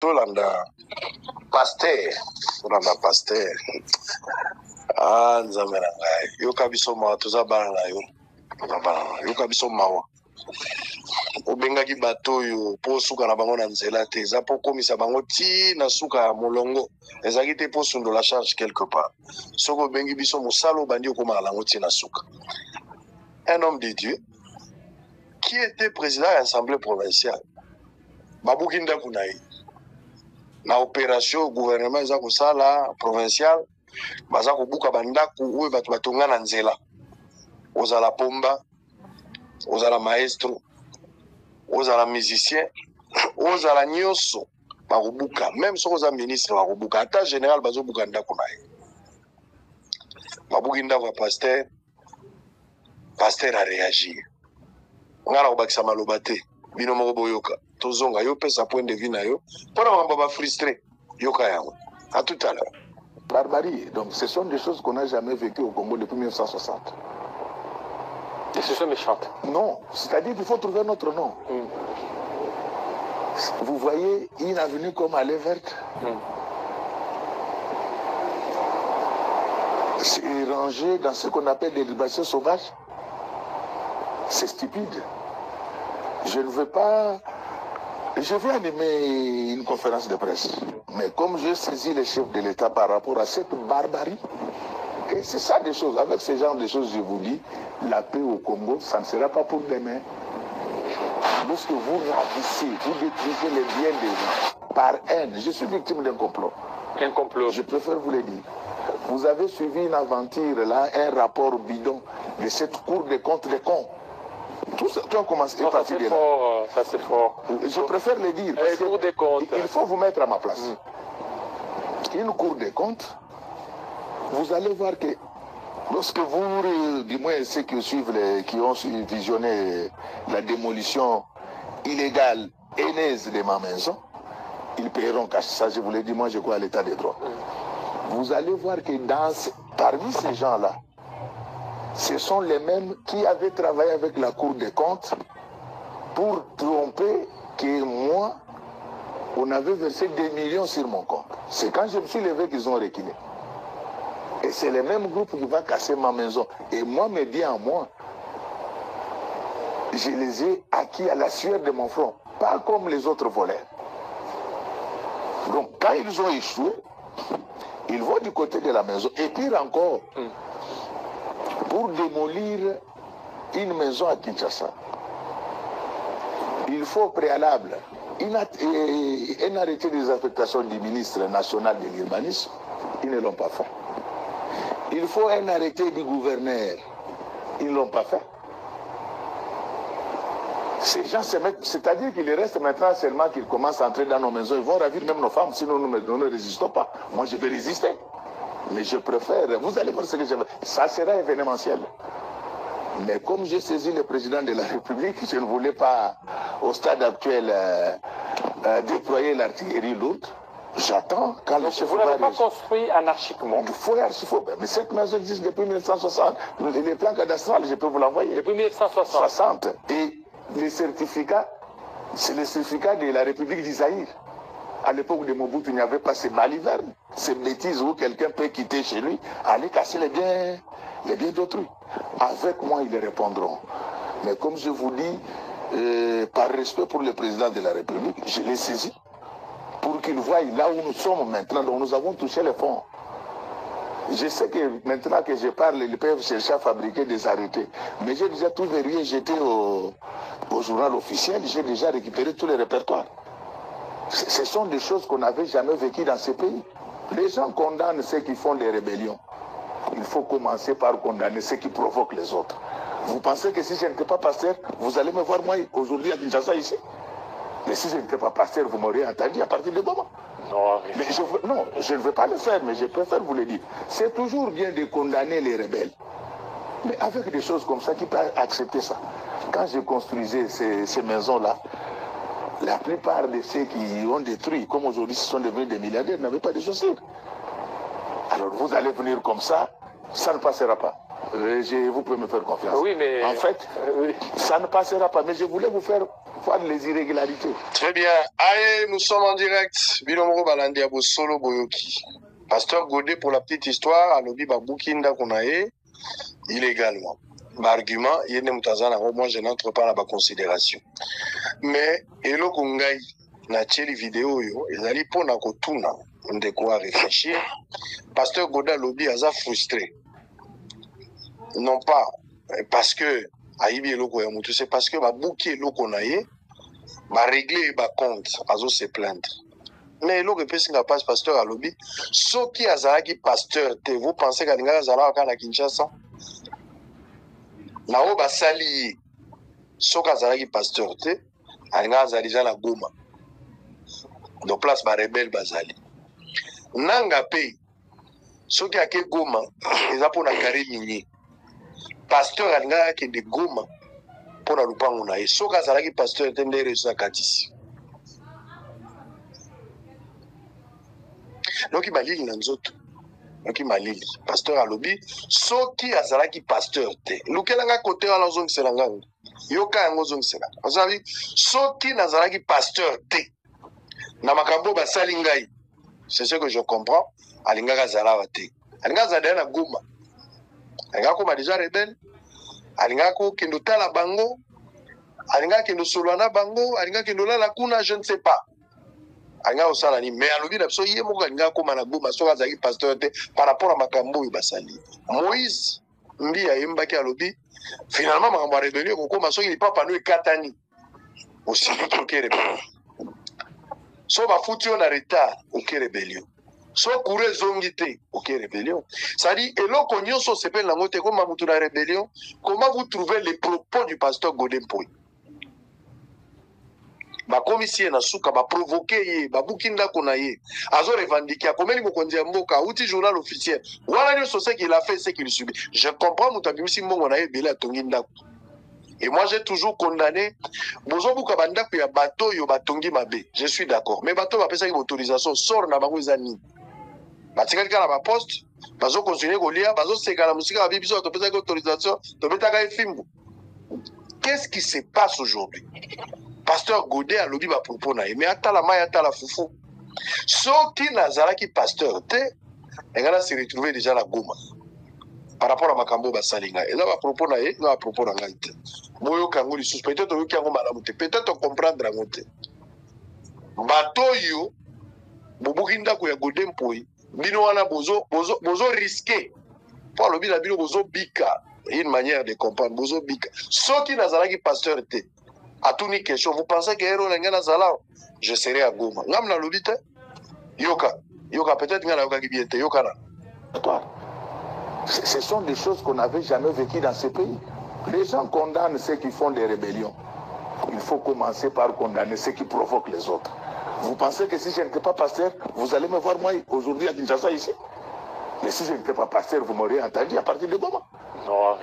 Tolanda pasteur. Tolanda pasteur. Ah, nzambe na ngai. Yoka biso mawa toza bana na yo. Yoka biso mawa. Obengaki bato oyo po suka na bango na nzela te. Eza po komisa bango ti na suka ya molongo. Ezaki te po sundo la charge quelque part. Soko obengi biso mosalo bandi okoma lango ti na suka. Un homme de Dieu qui était président de l'Assemblée provinciale. Babouki ndaku na ye. Na opération gouvernement eza kosala provincial baza kobuka bandaku oyo bato batonga na nzela. Ozala pomba, ozala maestro, ozala musicien, ozala nyonso bakobuka. Même si oza ministre bakobuka. Ata général bazobuka ndaku na ye. Babuki ndaku ya pasteur. Pasteur a réagi. Ngala kobakisa maloba te. Bino moko boyoka. Tozonga yo pesa point de vue na yo. Pona mamba ba frustré. Yoka yango. À tout à l'heure. Barbarie. Donc ce sont des choses qu'on n'a jamais vécues au Congo depuis 1960. Et ce sont méchantes. Non. C'est-à-dire qu'il faut trouver notre nom. Vous voyez une avenue comme Allée Verte. C'est rangé dans ce qu'on appelle des libérations sauvages. C'est stupide. Je ne veux pas... Je vais animer une conférence de presse. Mais comme je saisis les chefs de l'État par rapport à cette barbarie, et c'est ça des choses. Avec ce genre de choses, je vous dis, la paix au Congo, ça ne sera pas pour demain. Lorsque vous ravissez, vous détruisez les biens des gens par haine, je suis victime d'un complot. Un complot. Je préfère vous le dire. Vous avez suivi une aventure, là, un rapport bidon de cette Cour des comptes des cons. Tout ça, tout a commencé à partir de là. Ça c'est fort. Je préfère le dire. Parce Cour des comptes. Il faut vous mettre à ma place. Une Cour des comptes, vous allez voir que lorsque vous, du moins ceux qui suivent, qui ont visionné la démolition illégale, haineuse de ma maison, ils paieront cash. Ça, je vous l'ai dit, moi je crois à l'état des droits. Vous allez voir que parmi ces gens-là, ce sont les mêmes qui avaient travaillé avec la Cour des comptes pour tromper que moi, on avait versé des millions sur mon compte. C'est quand je me suis levé qu'ils ont reculé. Et c'est le même groupe qui va casser ma maison. Et moi, me dit en moi, je les ai acquis à la sueur de mon front, pas comme les autres voleurs. Donc, quand ils ont échoué, ils vont du côté de la maison. Et pire encore, pour démolir une maison à Kinshasa, il faut au préalable un arrêté des affectations du ministre national de l'urbanisme. Ils ne l'ont pas fait. Il faut un arrêté du gouverneur. Ils ne l'ont pas fait. Ces gens se mettent, c'est-à-dire qu'il reste maintenant seulement qu'ils commencent à entrer dans nos maisons. Ils vont ravir même nos femmes, sinon nous ne résistons pas. Moi, je vais résister. Mais je préfère, vous allez voir ce que je veux. Ça sera événementiel. Mais comme j'ai saisi le président de la République, je ne voulais pas, au stade actuel, déployer l'artillerie lourde. J'attends quand le chef. Vous n'avez pas construit anarchiquement. Mais cette maison existe depuis 1960. Les plans cadastrales, je peux vous l'envoyer. Depuis 1960. Et les certificats, c'est le certificat de la République d'Isaïr. À l'époque de Mobutu, il n'y avait pas ces balivernes, ces bêtises où quelqu'un peut quitter chez lui, aller casser les biens d'autrui. Avec moi, ils répondront. Mais comme je vous dis, par respect pour le président de la République, je l'ai saisi pour qu'il voie là où nous sommes maintenant. Donc nous avons touché les fonds. Je sais que maintenant que je parle, ils peuvent chercher à fabriquer des arrêtés. Mais j'ai déjà tout verrouillé, j'étais au journal officiel, j'ai déjà récupéré tous les répertoires. Ce sont des choses qu'on n'avait jamais vécues dans ce pays. Les gens condamnent ceux qui font des rébellions. Il faut commencer par condamner ceux qui provoquent les autres. Vous pensez que si je n'étais pas pasteur, vous allez me voir moi aujourd'hui à Kinshasa ici? Mais si je n'étais pas pasteur, vous m'auriez entendu à partir de moment. Non, mais je ne veux pas le faire, mais je préfère vous le dire. C'est toujours bien de condamner les rebelles. Mais avec des choses comme ça, qui peut accepter ça? Quand je construisais ces maisons-là, la plupart de ceux qui ont détruit, comme aujourd'hui ce sont devenus des milliardaires, n'avaient pas de chaussures. Alors vous allez venir comme ça ne passera pas. Vous pouvez me faire confiance. Oui, mais... En fait, ça ne passera pas. Mais je voulais vous faire voir les irrégularités. Très bien. Allez, nous sommes en direct. Bilomoro Balandiabo Solo Boyoki. Pasteur Godet, pour la petite histoire, à Lobi Baboukinda Konae, illégalement. Argument, il y a moi je n'entre pas dans la considération. Mais, Elo Kungai, na tcheli vidéo yo, ils allaient pour na kotuna, on de quoi réfléchir. Pasteur Godet Lobi a frustré. Non pas parce que Aïbi Eloko Yamutu, c'est parce que Babouki Eloko Naye, va régler ba compte, azo se plaindre. Mais Eloko Pessi n'a pas pasteur à Lobi. Ce qui a Zalaki pasteur, vous pensez qu'à Ninga Zalaka na Kinshasa? Na oba sali, ce qui a Zalaki pasteur, à Ninga Zalija na Goma. Donc place ba rebelle bazali. Nanga pe, ce qui a ke Goma, ils a pour na carré minier. Pasteur alingaka kende Goma pour la lupango na ye soka azalaki pasteur tendere sa katisi noki malili na nzoto noki malili pasteur alobi soki azalaki pasteur te lukelanga kote wana ozongisela ngango yoka yango ozongisela azabi soki nazalaki pasteur te na makambo basali ngai c'est ce que je comprends alingaka azalawa te alingaka azala na Goma alingaka koma déjà rebelle alingaka kendo tala bango alingaka kendo solana bango alingaka kendo lala kuna je ne sais pas alingaka osala ni mais alobi na biso ye moko alingaka koma na Goma soki azalaki pasteur te par rapport à makambo oyo basali Moïse mbi ayembaki alobi finalement makambo ya rébellion kokoma soki lipapa no ekatani osili oke rébellion so bafuti yo na retard oke rébellion so courant zongi te ok rébellion ça dit eloko nyonso sepel nango te comme mutu na rébellion. Comment vous trouvez les propos du pasteur Godin Mpoyi ba commissaire na suka ba provoquer ye ba bukinda kona ye azo revendiquer komeli mokonzi ya mboka outi journal officiel wala nyonso ce qu'il a fait ce qu'il subit. Je comprends mutu abimisi mbongo na ye bela tongi ndako. Et moi, j'ai toujours condamné. Bozobuka bandako ya bato yo batongi mabe. Je suis d'accord. Mais bato ba pesa ki autorisation sort na bango ezani. Batikali kala ba poste, bazo continuer kolia, bazo sekala musika ba bibiso to pesa ki autorisation, to betaka efimbu. Qu'est-ce qui se passe aujourd'hui? Pasteur Godet a lobi ba propos na ye, mais atala maya atala fufu. Soki nazalaki pasteur te, engana se retrouver déjà la Goma. Par rapport à makambo basalinga et là va propos na ye na propos na ngai moyo kango lisusu peut-être oyoki yango malamu te peut-être comprendre yango te bato yo bobuki ndako ya Godin Mpoyi bino wana bozo risquer pour alobi na bino bozo bika une manière de comprendre bozo bika soki nazalaki pasteur te atuni question vous pensez que héros lenga nazala je serai à Goma ngam na lobi te yoka peut-être ngana yoka ki bien te yoka na toi. Ce sont des choses qu'on n'avait jamais vécues dans ce pays. Les gens condamnent ceux qui font des rébellions. Il faut commencer par condamner ceux qui provoquent les autres. Vous pensez que si je n'étais pas pasteur, vous allez me voir moi aujourd'hui à Kinshasa ici? Mais si je n'étais pas pasteur, vous m'auriez entendu à partir de Goma. Non,